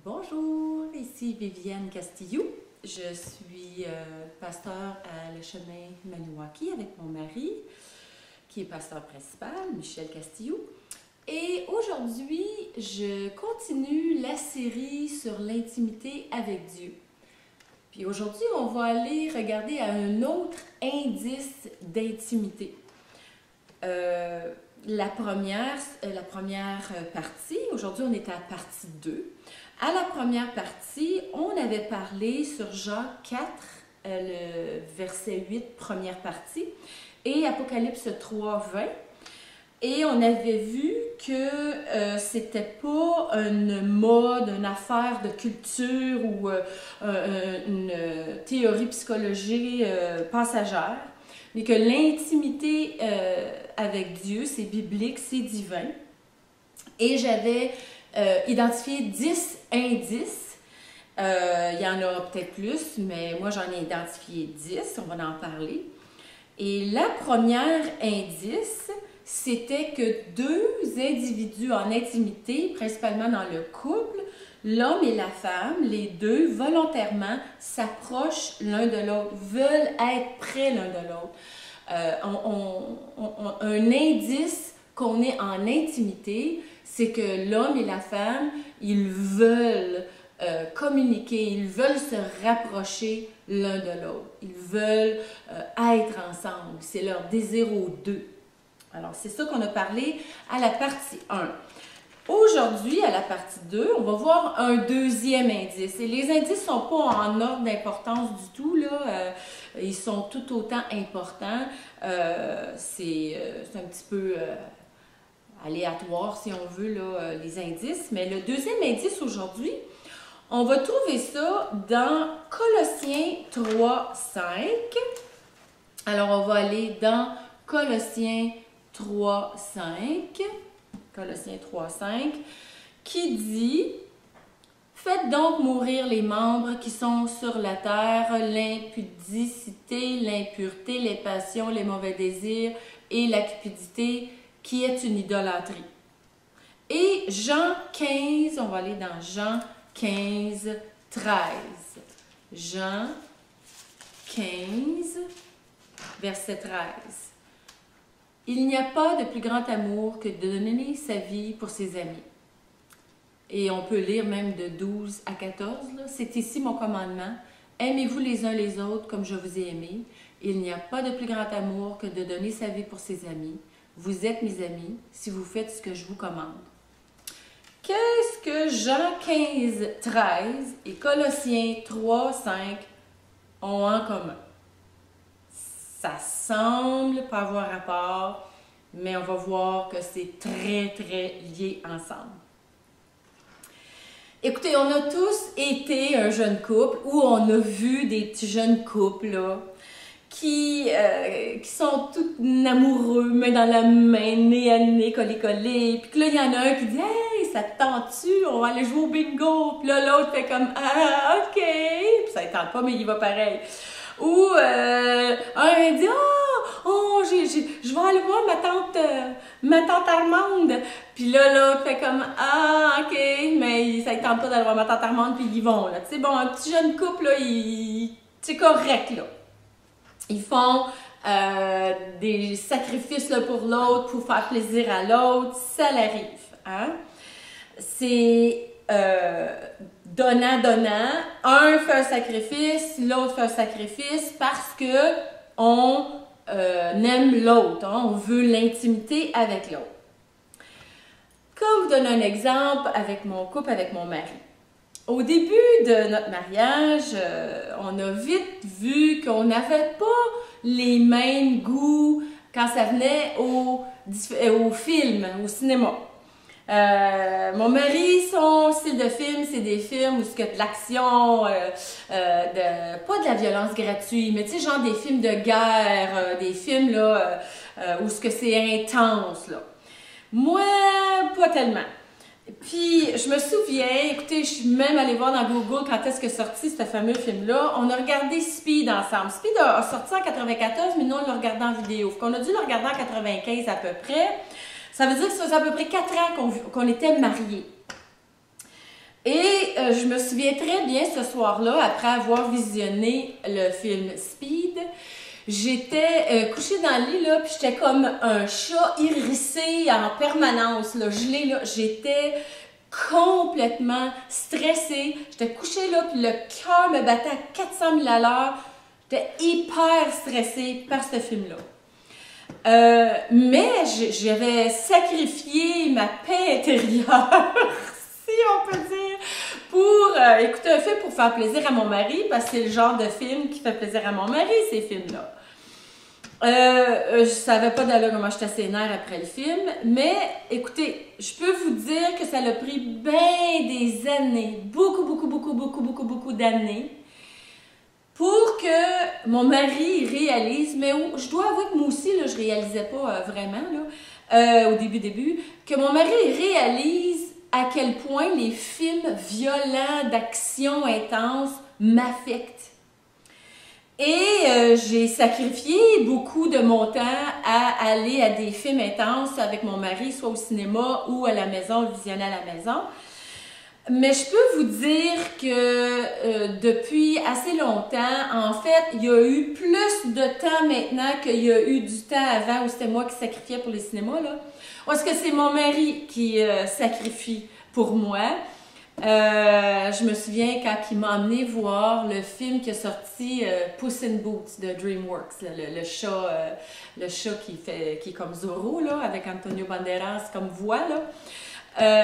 Bonjour, ici Viviane Castillo. Je suis pasteur à Le Chemin Maniwaki avec mon mari, qui est pasteur principal, Michel Castillo. Et aujourd'hui, je continue la série sur l'intimité avec Dieu. Puis aujourd'hui, on va aller regarder à un autre indice d'intimité. La première partie, aujourd'hui on est à la partie 2. À la première partie, on avait parlé sur Jacques 4, le verset 8, première partie, et Apocalypse 3, 20. Et on avait vu que c'était pas une mode, une affaire de culture ou une théorie psychologique passagère, mais que l'intimité avec Dieu, c'est biblique, c'est divin. Et j'avais identifié 10 indices. Il y en a peut-être plus, mais moi j'en ai identifié 10, on va en parler. Et la première indice, c'était que deux individus en intimité, principalement dans le couple, l'homme et la femme, les deux, volontairement, s'approchent l'un de l'autre, veulent être près l'un de l'autre. Un indice qu'on est en intimité, c'est que l'homme et la femme, ils veulent communiquer, ils veulent se rapprocher l'un de l'autre. Ils veulent être ensemble. C'est leur désir aux deux. Alors, c'est ça qu'on a parlé à la partie 1. Aujourd'hui, à la partie 2, on va voir un deuxième indice. Et les indices ne sont pas en ordre d'importance du tout, là. Ils sont tout autant importants. C'est un petit peu aléatoire, si on veut, là, les indices. Mais le deuxième indice aujourd'hui, on va trouver ça dans Colossiens 3, 5. Alors, on va aller dans Colossiens 3, 5. Colossiens 3, 5, qui dit « Faites donc mourir les membres qui sont sur la terre, l'impudicité, l'impureté, les passions, les mauvais désirs et la cupidité, qui est une idolâtrie. » Et Jean 15, on va aller dans Jean 15, 13. Jean 15, verset 13. Il n'y a pas de plus grand amour que de donner sa vie pour ses amis. Et on peut lire même de 12 à 14. C'est ici mon commandement. Aimez-vous les uns les autres comme je vous ai aimé. Il n'y a pas de plus grand amour que de donner sa vie pour ses amis. Vous êtes mes amis si vous faites ce que je vous commande. Qu'est-ce que Jean 15, 13 et Colossiens 3, 5 ont en commun? Ça semble pas avoir rapport, mais on va voir que c'est très, très lié ensemble. Écoutez, on a tous été un jeune couple où on a vu des petits jeunes couples là, qui sont tous amoureux, main dans la main, nez à nez, collé. Puis que là, il y en a un qui dit « Hey, ça te tente-tu? On va aller jouer au bingo. » Puis là, l'autre fait comme « Ah, OK. » Puis ça ne tente pas, mais il va pareil. Ou un dit oh je vais aller voir ma tante Armande. Puis là l'autre fait comme ah ok, mais ça ne tente pas d'aller voir ma tante Armande, puis ils vont là. Tu sais, bon, un petit jeune couple là, c'est correct là. Ils font des sacrifices là, pour l'autre, pour faire plaisir à l'autre, ça l'arrive, hein. C'est donnant, un fait un sacrifice, l'autre fait un sacrifice parce que on aime l'autre, hein? On veut l'intimité avec l'autre. Comme vous donne un exemple avec mon couple, avec mon mari. Au début de notre mariage, on a vite vu qu'on n'avait pas les mêmes goûts quand ça venait au film, au cinéma. Mon mari, son style de film, c'est des films où il y a de l'action, pas de la violence gratuite, mais tu sais, genre des films de guerre, des films là, où c'est intense. Là. Moi, pas tellement. Puis, je me souviens, écoutez, je suis même allée voir dans Google quand est-ce que sorti ce fameux film-là. On a regardé Speed ensemble. Speed a sorti en 94, mais nous, on l'a regardé en vidéo. On a dû le regarder en 95 à peu près. Ça veut dire que ça faisait à peu près 4 ans qu'on était mariés. Et je me souviens très bien ce soir-là, après avoir visionné le film Speed, j'étais couchée dans le lit, là, puis j'étais comme un chat hérissé en permanence, là, gelé, là. J'étais complètement stressée. J'étais couchée là, puis le cœur me battait à 400 000 à l'heure. J'étais hyper stressée par ce film-là. Mais j'avais sacrifié ma paix intérieure, si on peut dire, pour écouter un film pour faire plaisir à mon mari, parce que c'est le genre de film qui fait plaisir à mon mari, ces films-là. Je savais pas d'ailleurs comment j'étais assez nerfs après le film, mais écoutez, je peux vous dire que ça a pris bien des années, beaucoup d'années, pour que mon mari réalise, mais je dois avouer que moi aussi, là, je réalisais pas vraiment, là, au début, que mon mari réalise à quel point les films violents, d'action intense m'affectent. Et j'ai sacrifié beaucoup de mon temps à aller à des films intenses avec mon mari, soit au cinéma ou à la maison, le visionner à la maison. Mais je peux vous dire que depuis assez longtemps, en fait, il y a eu plus de temps maintenant qu'il y a eu du temps avant où c'était moi qui sacrifiais pour les cinémas, là. Parce que c'est mon mari qui sacrifie pour moi. Je me souviens quand il m'a emmené voir le film qui a sorti Puss in Boots de DreamWorks, là, le chat qui est comme Zorro, là, avec Antonio Banderas comme voix, là.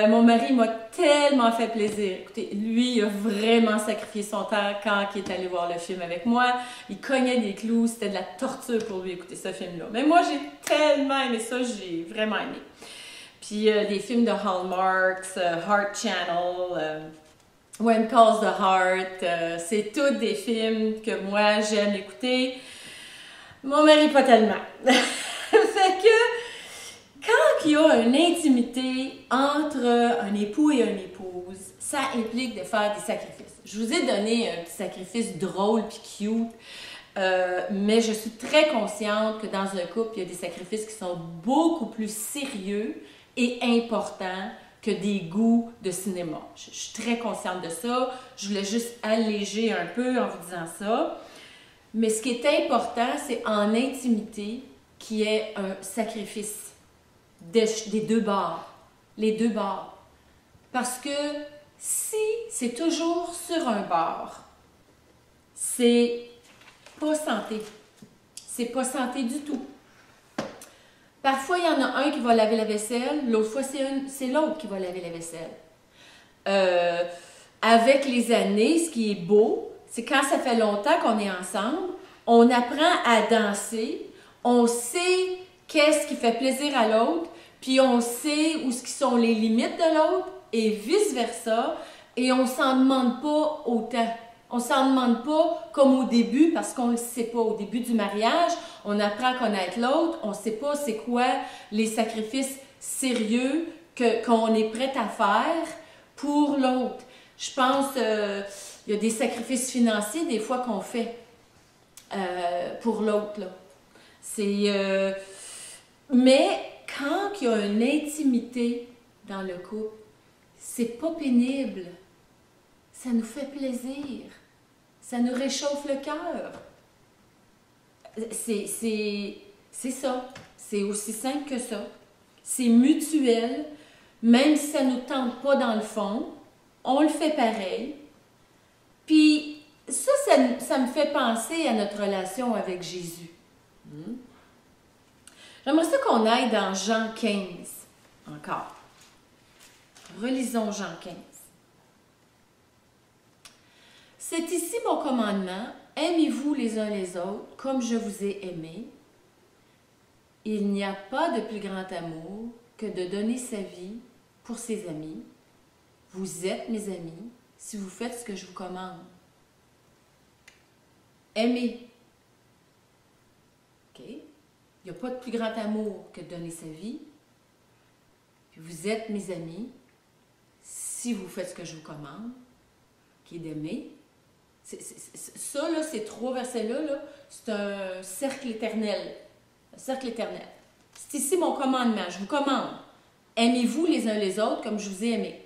Mon mari m'a tellement fait plaisir. Écoutez, lui, il a vraiment sacrifié son temps quand il est allé voir le film avec moi. Il cognait des clous, c'était de la torture pour lui écouter ce film-là. Mais moi, j'ai tellement aimé ça, j'ai vraiment aimé. Puis les films de Hallmark, Heart Channel, When Calls the Heart, c'est tous des films que moi, j'aime écouter. Mon mari, pas tellement. Fait que quand il y a une intimité entre un époux et une épouse, ça implique de faire des sacrifices. Je vous ai donné un petit sacrifice drôle puis cute, mais je suis très consciente que dans un couple, il y a des sacrifices qui sont beaucoup plus sérieux et importants que des goûts de cinéma. Je suis très consciente de ça. Je voulais juste alléger un peu en vous disant ça. Mais ce qui est important, c'est en intimité qu'il y ait un sacrifice. Des deux bords, les deux bords. Parce que si c'est toujours sur un bord, c'est pas santé. C'est pas santé du tout. Parfois, il y en a un qui va laver la vaisselle, l'autre fois, c'est l'autre qui va laver la vaisselle. Avec les années, ce qui est beau, c'est quand ça fait longtemps qu'on est ensemble, on apprend à danser, on sait qu'est-ce qui fait plaisir à l'autre, puis on sait où sont les limites de l'autre, et vice-versa, et on s'en demande pas autant. On s'en demande pas comme au début, parce qu'on ne le sait pas. Au début du mariage, on apprend à connaître l'autre, on ne sait pas c'est quoi les sacrifices sérieux qu'on est prêt à faire pour l'autre. Je pense il y a des sacrifices financiers des fois qu'on fait pour l'autre, là. Mais quand il y a une intimité dans le couple, c'est pas pénible. Ça nous fait plaisir. Ça nous réchauffe le cœur. C'est ça. C'est aussi simple que ça. C'est mutuel. Même si ça ne nous tente pas dans le fond, on le fait pareil. Puis ça me fait penser à notre relation avec Jésus. J'aimerais ça qu'on aille dans Jean 15 encore. Relisons Jean 15. C'est ici mon commandement, aimez-vous les uns les autres comme je vous ai aimés. Il n'y a pas de plus grand amour que de donner sa vie pour ses amis. Vous êtes mes amis si vous faites ce que je vous commande. Aimez. OK? Il n'y a pas de plus grand amour que de donner sa vie. Puis vous êtes mes amis si vous faites ce que je vous commande, qui est d'aimer. Ça, là, ces trois versets-là, là, c'est un cercle éternel. Un cercle éternel. C'est ici mon commandement. Je vous commande. Aimez-vous les uns les autres comme je vous ai aimé.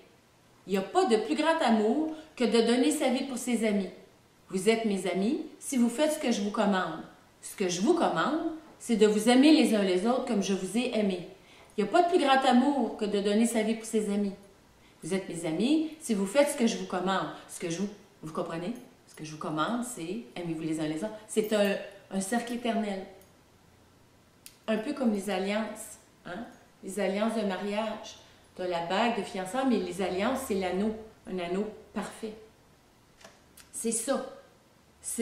Il n'y a pas de plus grand amour que de donner sa vie pour ses amis. Vous êtes mes amis si vous faites ce que je vous commande. Ce que je vous commande, c'est de vous aimer les uns les autres comme je vous ai aimés. Il n'y a pas de plus grand amour que de donner sa vie pour ses amis. Vous êtes mes amis si vous faites ce que je vous commande. Vous comprenez? Ce que je vous commande, c'est aimez-vous les uns les autres. C'est un cercle éternel. Un peu comme les alliances. Hein? Les alliances de mariage. Tu as la bague de fiançailles, mais les alliances, c'est l'anneau. Un anneau parfait. C'est ça. Ça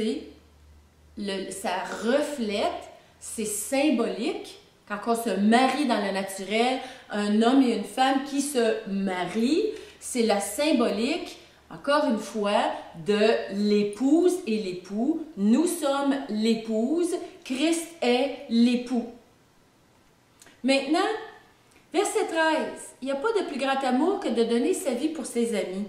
reflète, c'est symbolique. Quand on se marie dans le naturel, un homme et une femme qui se marient, c'est la symbolique, encore une fois, de l'épouse et l'époux. Nous sommes l'épouse, Christ est l'époux. Maintenant, verset 13, il n'y a pas de plus grand amour que de donner sa vie pour ses amis.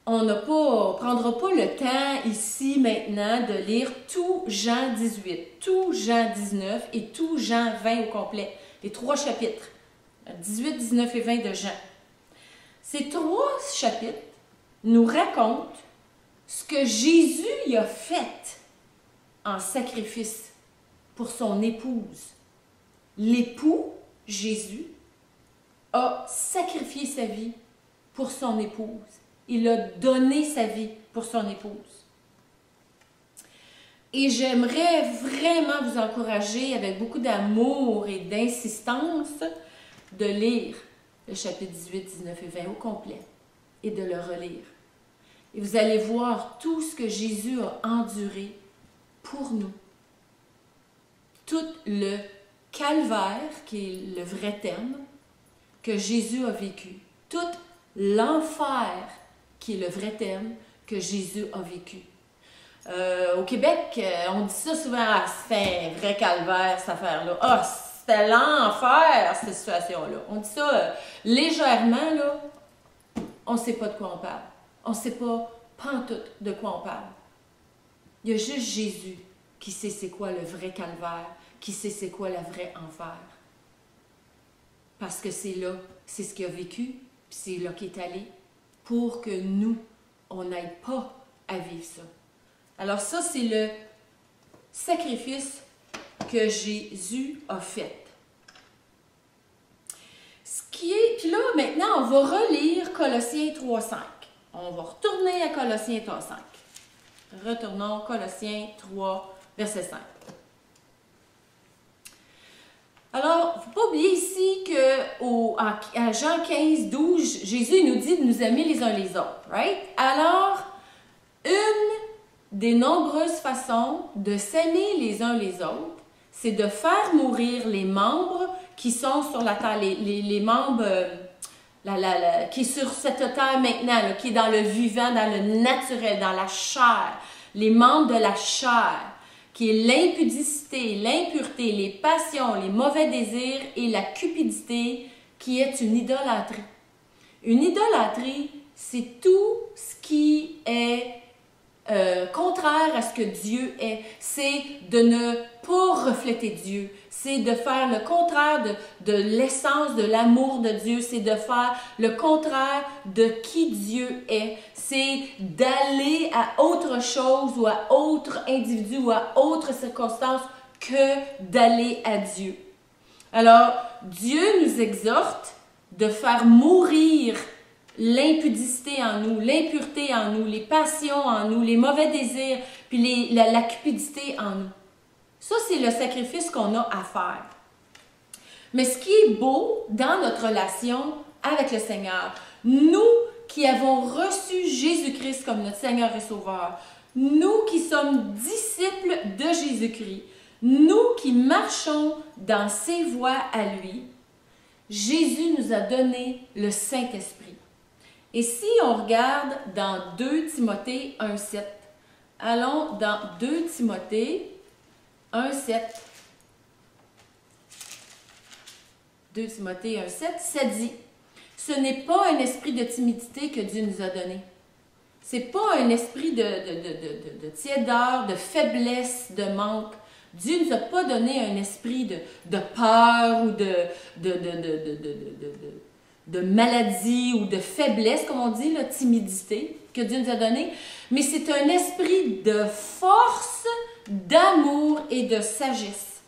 On ne prendra pas le temps ici maintenant de lire tout Jean 18, tout Jean 19 et tout Jean 20 au complet, les 3 chapitres, 18, 19 et 20 de Jean. Ces 3 chapitres nous racontent ce que Jésus y a fait en sacrifice pour son épouse. L'époux, Jésus, a sacrifié sa vie pour son épouse. Il a donné sa vie pour son épouse. Et j'aimerais vraiment vous encourager avec beaucoup d'amour et d'insistance de lire le chapitre 18, 19 et 20 au complet et de le relire. Et vous allez voir tout ce que Jésus a enduré pour nous. Tout le calvaire, qui est le vrai terme, que Jésus a vécu. Tout l'enfer, qui est le vrai terme, que Jésus a vécu. Au Québec, on dit ça souvent, ah, c'était un vrai calvaire, cette affaire-là. Ah, c'était l'enfer, cette situation-là. On dit ça légèrement, là, on ne sait pas de quoi on parle. On ne sait pas pantoute de quoi on parle. Il y a juste Jésus qui sait c'est quoi le vrai calvaire, qui sait c'est quoi le vrai enfer. Parce que c'est là, c'est ce qu'il a vécu, puis c'est là qu'il est allé, pour que nous, on n'aille pas à vivre ça. Alors ça, c'est le sacrifice que Jésus a fait. Puis là, maintenant, on va relire Colossiens 3.5. On va retourner à Colossiens 3.5. Retournons Colossiens 3, verset 5. Alors, il ne faut pas oublier ici qu'à Jean 15, 12, Jésus nous dit de nous aimer les uns les autres. Right? Alors, une des nombreuses façons de s'aimer les uns les autres, c'est de faire mourir les membres qui sont sur la terre, les membres qui est sur cette terre maintenant, là, qui est dans le vivant, dans le naturel, dans la chair, les membres de la chair, qui est l'impudicité, l'impureté, les passions, les mauvais désirs et la cupidité, qui est une idolâtrie. Une idolâtrie, c'est tout ce qui est contraire à ce que Dieu est. C'est de ne pas refléter Dieu. C'est de faire le contraire de l'essence de l'amour de Dieu. C'est de faire le contraire de qui Dieu est. C'est d'aller à autre chose ou à autre individu ou à autre circonstance que d'aller à Dieu. Alors, Dieu nous exhorte de faire mourir l'impudicité en nous, l'impureté en nous, les passions en nous, les mauvais désirs, puis la cupidité en nous. Ça, c'est le sacrifice qu'on a à faire. Mais ce qui est beau dans notre relation avec le Seigneur, nous qui avons reçu Jésus-Christ comme notre Seigneur et Sauveur, nous qui sommes disciples de Jésus-Christ, nous qui marchons dans ses voies à lui, Jésus nous a donné le Saint-Esprit. Et si on regarde dans 2 Timothée 1,7, allons dans 2 Timothée 1,7. 2 Timothée 1,7, ça dit « Ce n'est pas un esprit de timidité que Dieu nous a donné. Ce n'est pas un esprit de tiédeur, de faiblesse, de manque. Dieu ne nous a pas donné un esprit de peur ou de maladie ou de faiblesse, comme on dit, la timidité que Dieu nous a donné, mais c'est un esprit de force, d'amour et de sagesse.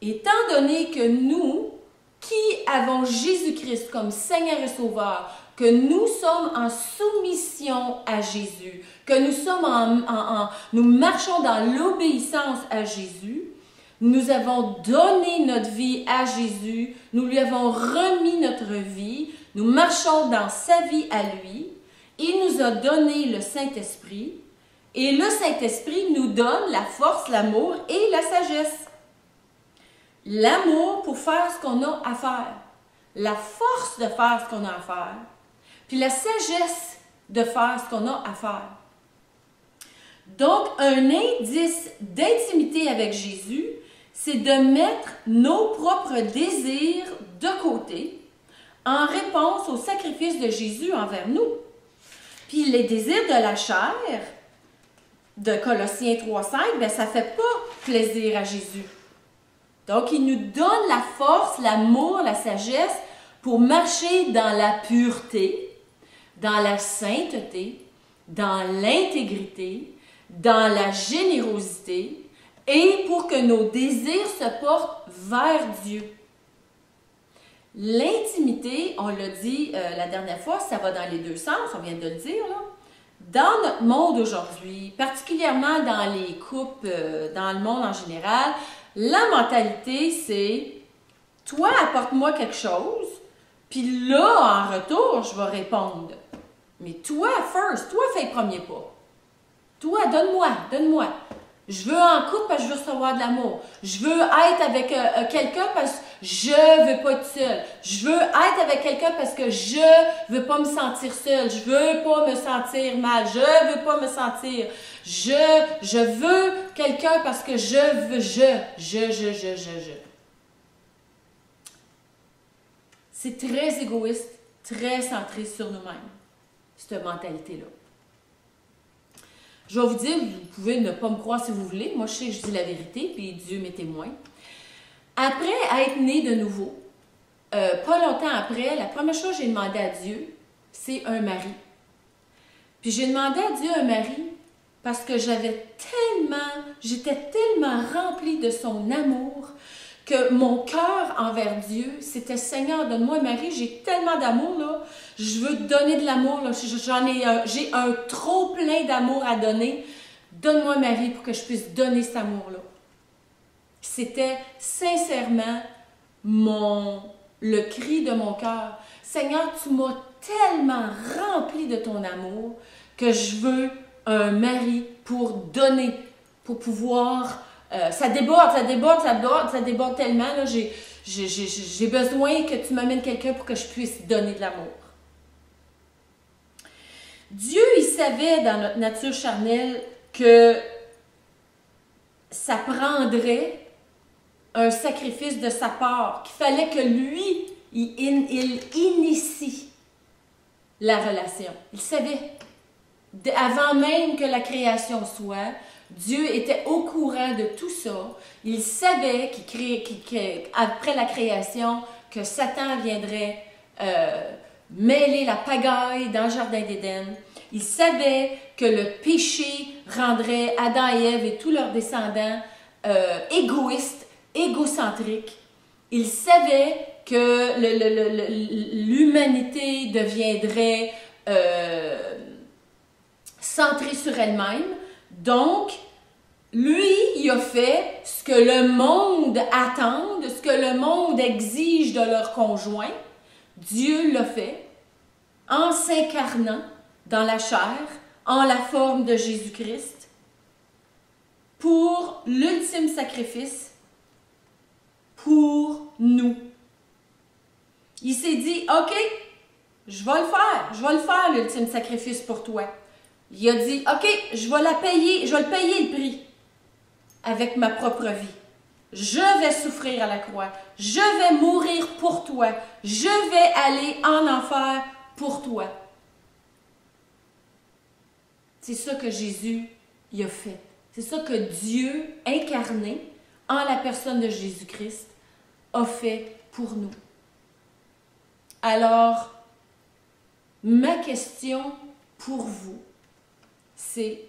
Étant donné que nous, qui avons Jésus-Christ comme Seigneur et Sauveur, que nous sommes en soumission à Jésus, que nous sommes nous marchons dans l'obéissance à Jésus, nous avons donné notre vie à Jésus, nous lui avons remis notre vie, nous marchons dans sa vie à lui, il nous a donné le Saint-Esprit, et le Saint-Esprit nous donne la force, l'amour et la sagesse. L'amour pour faire ce qu'on a à faire, la force de faire ce qu'on a à faire, puis la sagesse de faire ce qu'on a à faire. Donc, un indice d'intimité avec Jésus, c'est de mettre nos propres désirs de côté en réponse au sacrifice de Jésus envers nous. Puis les désirs de la chair, de Colossiens 3,5, bien, ça ne fait pas plaisir à Jésus. Donc, il nous donne la force, l'amour, la sagesse pour marcher dans la pureté, dans la sainteté, dans l'intégrité, dans la générosité et pour que nos désirs se portent vers Dieu. L'intimité, on l'a dit la dernière fois, ça va dans les deux sens, on vient de le dire, là. Dans notre monde aujourd'hui, particulièrement dans les couples, dans le monde en général, la mentalité, c'est « toi, apporte-moi quelque chose, puis là, en retour, je vais répondre. Mais toi, first, toi, fais le premier pas. Toi, donne-moi. Je veux en couple parce que je veux recevoir de l'amour. Je veux être avec quelqu'un parce que je veux pas être seule. Je veux être avec quelqu'un parce que je veux pas me sentir seule. Je veux pas me sentir mal. Je veux pas me sentir. Je veux quelqu'un parce que je veux. Je. C'est très égoïste, très centré sur nous-mêmes, cette mentalité-là. Je vais vous dire, vous pouvez ne pas me croire si vous voulez. Moi, je sais que je dis la vérité, puis Dieu m'est témoin. Après être né de nouveau, pas longtemps après, la première chose que j'ai demandé à Dieu, c'est un mari. Puis j'ai demandé à Dieu un mari parce que j'étais tellement remplie de son amour que mon cœur envers Dieu, c'était « Seigneur, donne-moi un mari, j'ai tellement d'amour, là, je veux te donner de l'amour, là, j'ai un trop plein d'amour à donner, donne-moi un mari pour que je puisse donner cet amour-là. » C'était sincèrement le cri de mon cœur. « Seigneur, tu m'as tellement rempli de ton amour que je veux un mari pour donner, pour pouvoir... ça déborde tellement. Là, j'ai besoin que tu m'amènes quelqu'un pour que je puisse donner de l'amour. » Dieu, il savait dans notre nature charnelle que ça prendrait un sacrifice de sa part, qu'il fallait que lui, il initie la relation. Il savait. Avant même que la création soit, Dieu était au courant de tout ça. Il savait qu'après la création, que Satan viendrait mêler la pagaille dans le jardin d'Éden. Il savait que le péché rendrait Adam et Ève et tous leurs descendants égoïstes, égocentriques. Il savait que l'humanité deviendrait centrée sur elle-même. Donc, lui, il a fait ce que le monde attend, ce que le monde exige de leur conjoint. Dieu l'a fait en s'incarnant dans la chair, en la forme de Jésus-Christ, pour l'ultime sacrifice pour nous. Il s'est dit, OK, je vais le faire l'ultime sacrifice pour toi. Il a dit, OK, je vais le payer le prix avec ma propre vie. Je vais souffrir à la croix. Je vais mourir pour toi. Je vais aller en enfer pour toi. C'est ça que Jésus y a fait. C'est ça que Dieu, incarné en la personne de Jésus-Christ, a fait pour nous. Alors, ma question pour vous, c'est,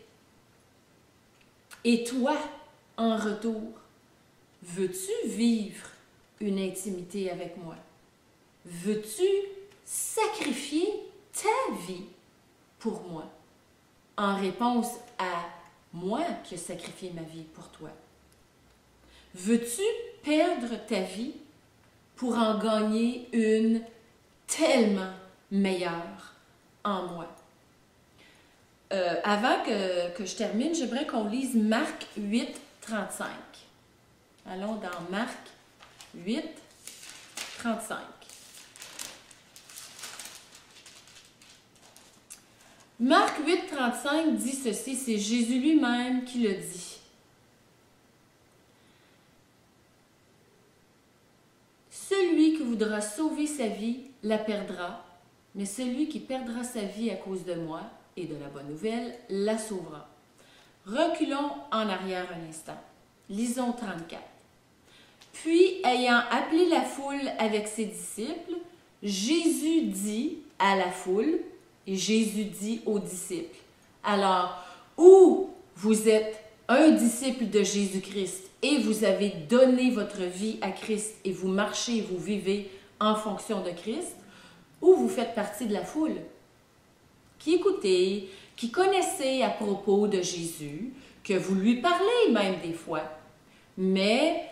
et toi, en retour, veux-tu vivre une intimité avec moi? Veux-tu sacrifier ta vie pour moi? En réponse à moi qui ai sacrifié ma vie pour toi. Veux-tu perdre ta vie pour en gagner une tellement meilleure en moi? Avant que je termine, j'aimerais qu'on lise Marc 8, 35. Allons dans Marc 8, 35. Marc 8, 35 dit ceci, c'est Jésus lui-même qui le dit. Celui qui voudra sauver sa vie la perdra, mais celui qui perdra sa vie à cause de moi et de la bonne nouvelle la sauvera. Reculons en arrière un instant. Lisons 34. Puis, ayant appelé la foule avec ses disciples, Jésus dit à la foule, et Jésus dit aux disciples, alors, où vous êtes un disciple de Jésus-Christ et vous avez donné votre vie à Christ et vous marchez, vous vivez en fonction de Christ, ou vous faites partie de la foule qui écoutez, qui connaissez à propos de Jésus, que vous lui parlez même des fois, mais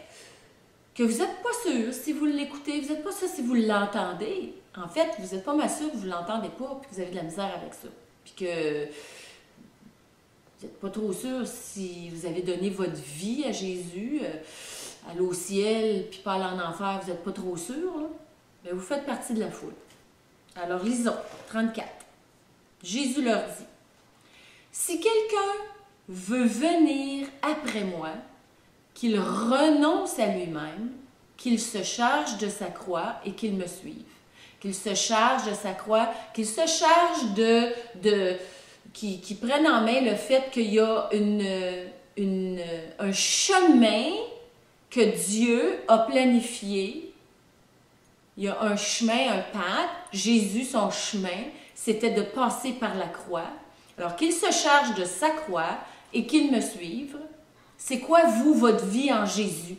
que vous n'êtes pas sûr si vous l'écoutez, vous n'êtes pas sûr si vous l'entendez. En fait, vous n'êtes pas mal sûr que vous ne l'entendez pas, puis que vous avez de la misère avec ça. Puis que vous n'êtes pas trop sûr si vous avez donné votre vie à Jésus, aller au ciel, puis pas aller en enfer, vous n'êtes pas trop sûr, là. Mais vous faites partie de la foule. Alors, lisons, 34. Jésus leur dit, « Si quelqu'un veut venir après moi, qu'il renonce à lui-même, qu'il se charge de sa croix et qu'il me suive. » Qu'il se charge de sa croix, qu'il se charge qu'il prenne en main le fait qu'il y a un chemin que Dieu a planifié. Il y a un chemin, un path. Jésus, son chemin, c'était de passer par la croix. Alors qu'il se charge de sa croix et qu'il me suive. C'est quoi, vous, votre vie en Jésus?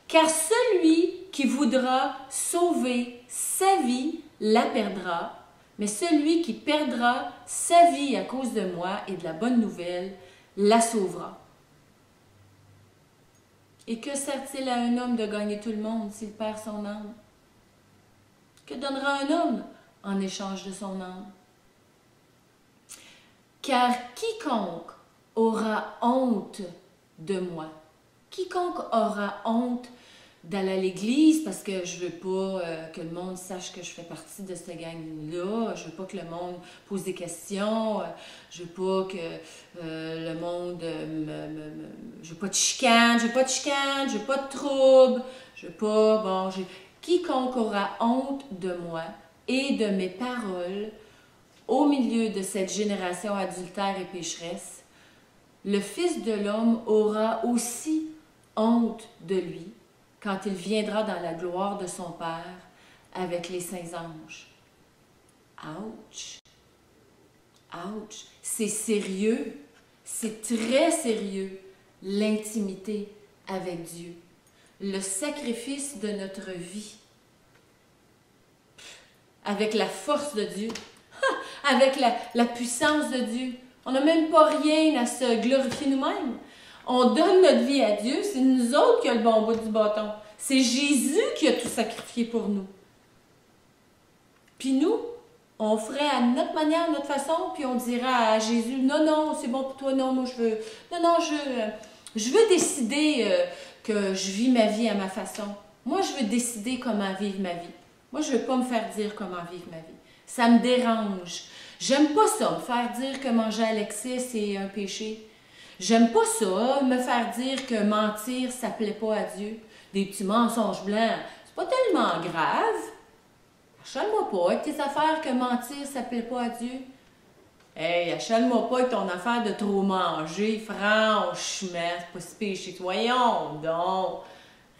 Car celui qui voudra sauver sa vie la perdra, mais celui qui perdra sa vie à cause de moi et de la bonne nouvelle la sauvera. Et que sert-il à un homme de gagner tout le monde s'il perd son âme? Que donnera un homme en échange de son âme? Car quiconque aura honte de moi, quiconque aura honte d'aller à l'église parce que je veux pas que le monde sache que je fais partie de cette gang-là, je veux pas que le monde pose des questions, je veux pas que le monde je veux pas de chicane, je veux pas de trouble, je veux pas, quiconque aura honte de moi et de mes paroles au milieu de cette génération adultère et pécheresse, le Fils de l'homme aura aussi honte de lui quand il viendra dans la gloire de son Père avec les saints anges. Ouch! Ouch! C'est sérieux, c'est très sérieux, l'intimité avec Dieu, le sacrifice de notre vie, avec la force de Dieu, avec la puissance de Dieu. On n'a même pas rien à se glorifier nous-mêmes. On donne notre vie à Dieu, c'est nous autres qui avons le bon bout du bâton. C'est Jésus qui a tout sacrifié pour nous. Puis nous, on ferait à notre manière, à notre façon, puis on dira à Jésus, non, non, c'est bon pour toi, non, moi je veux, non, je veux décider que je vis ma vie à ma façon. Moi, je veux décider comment vivre ma vie. Moi, je ne veux pas me faire dire comment vivre ma vie. Ça me dérange. J'aime pas ça, me faire dire que manger à l'excès, c'est un péché. J'aime pas ça, me faire dire que mentir, ça plaît pas à Dieu. Des petits mensonges blancs, c'est pas tellement grave. Achale-moi pas avec tes affaires que mentir, ça plaît pas à Dieu. Hey, achale-moi pas avec ton affaire de trop manger, franchement, c'est pas si péché. Voyons donc.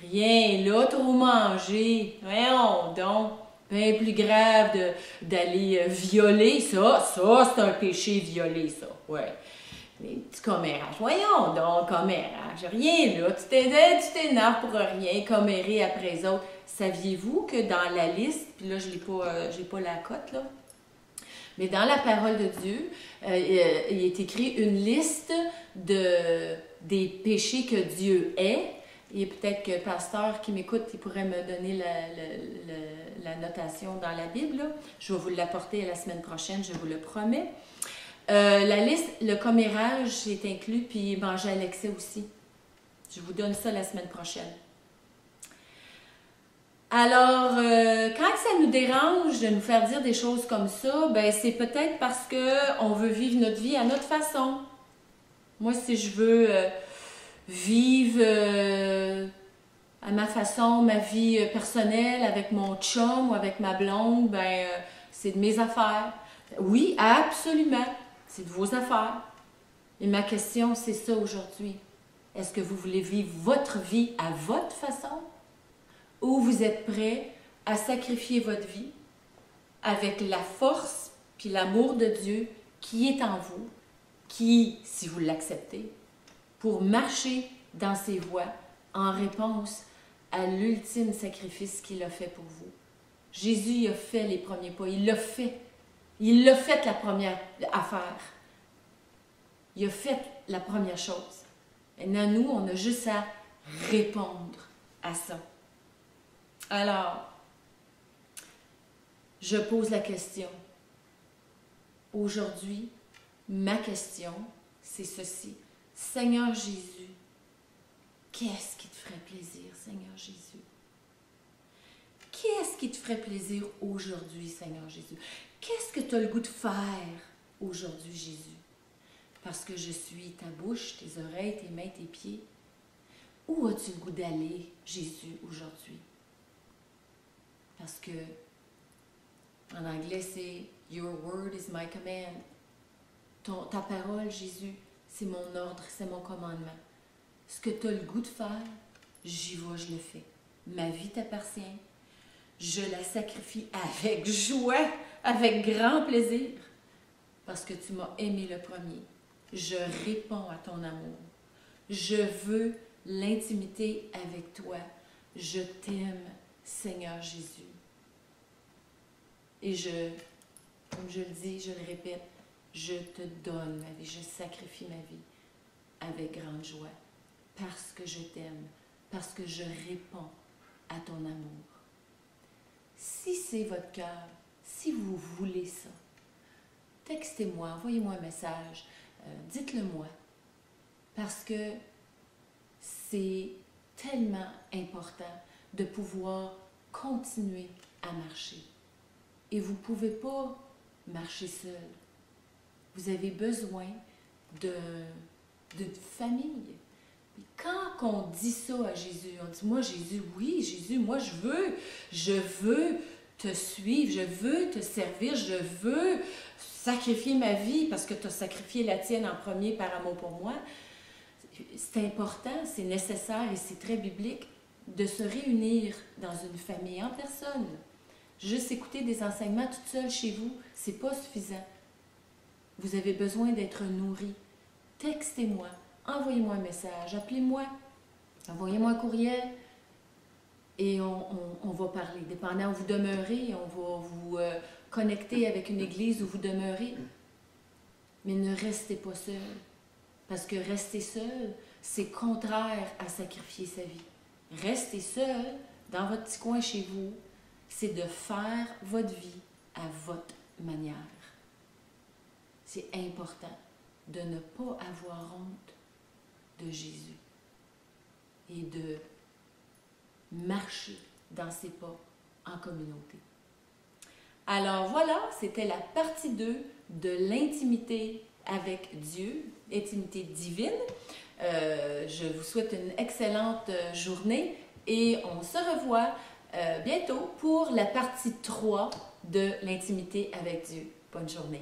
Rien là, trop manger. Voyons donc. Bien plus grave d'aller violer, ça c'est un péché, violer ça, ouais. Les petits commérages, voyons donc, commérage, rien là, tu t'énerves pour rien, commérer après les autres. Saviez-vous que dans la liste, puis là j'ai pas la cote là, mais dans la parole de Dieu, il est écrit une liste des péchés que Dieu hait. Et peut-être que le pasteur qui m'écoute, il pourrait me donner la notation dans la Bible. Là. Je vais vous l'apporter la semaine prochaine, je vous le promets. La liste, le commérage est inclus, puis manger à l'excès aussi. Je vous donne ça la semaine prochaine. Alors, quand ça nous dérange de nous faire dire des choses comme ça, ben c'est peut-être parce qu'on veut vivre notre vie à notre façon. Moi, si je veux vivre à ma façon, ma vie personnelle avec mon chum ou avec ma blonde, ben c'est de mes affaires. Oui, absolument, c'est de vos affaires. Et ma question, c'est ça aujourd'hui. Est-ce que vous voulez vivre votre vie à votre façon ou vous êtes prêt à sacrifier votre vie avec la force puis l'amour de Dieu qui est en vous, qui, si vous l'acceptez, pour marcher dans ses voies en réponse à l'ultime sacrifice qu'il a fait pour vous. Jésus il a fait les premiers pas, il l'a fait. Il l'a fait la première affaire. Il a fait la première chose. Maintenant, nous, on a juste à répondre à ça. Alors, je pose la question. Aujourd'hui, ma question, c'est ceci. Seigneur Jésus, qu'est-ce qui te ferait plaisir, Seigneur Jésus? Qu'est-ce qui te ferait plaisir aujourd'hui, Seigneur Jésus? Qu'est-ce que tu as le goût de faire aujourd'hui, Jésus? Parce que je suis ta bouche, tes oreilles, tes mains, tes pieds. Où as-tu le goût d'aller, Jésus, aujourd'hui? Parce que, en anglais, c'est « Your word is my command ». Ta parole, Jésus, c'est mon ordre, c'est mon commandement. Ce que tu as le goût de faire, j'y vais, je le fais. Ma vie t'appartient. Je la sacrifie avec joie, avec grand plaisir, parce que tu m'as aimé le premier. Je réponds à ton amour. Je veux l'intimité avec toi. Je t'aime, Seigneur Jésus. Et comme je le dis, je le répète, je te donne ma vie, je sacrifie ma vie avec grande joie, parce que je t'aime, parce que je réponds à ton amour. Si c'est votre cœur, si vous voulez ça, textez-moi, envoyez-moi un message, dites-le moi, parce que c'est tellement important de pouvoir continuer à marcher. Et vous ne pouvez pas marcher seul. Vous avez besoin de famille. Et quand on dit ça à Jésus, on dit, moi Jésus, oui Jésus, moi je veux te suivre, je veux te servir, je veux sacrifier ma vie parce que tu as sacrifié la tienne en premier par amour pour moi. C'est important, c'est nécessaire et c'est très biblique de se réunir dans une famille en personne. Juste écouter des enseignements toute seule chez vous, c'est pas suffisant. Vous avez besoin d'être nourri. Textez-moi, envoyez-moi un message, appelez-moi, envoyez-moi un courriel et on va parler. Dépendant où vous demeurez, on va vous connecter avec une église où vous demeurez. Mais ne restez pas seul, parce que rester seul, c'est contraire à sacrifier sa vie. Rester seul, dans votre petit coin chez vous, c'est de faire votre vie à votre manière. C'est important de ne pas avoir honte de Jésus et de marcher dans ses pas en communauté. Alors voilà, c'était la partie 2 de l'intimité avec Dieu, intimité divine. Je vous souhaite une excellente journée et on se revoit bientôt pour la partie 3 de l'intimité avec Dieu. Bonne journée.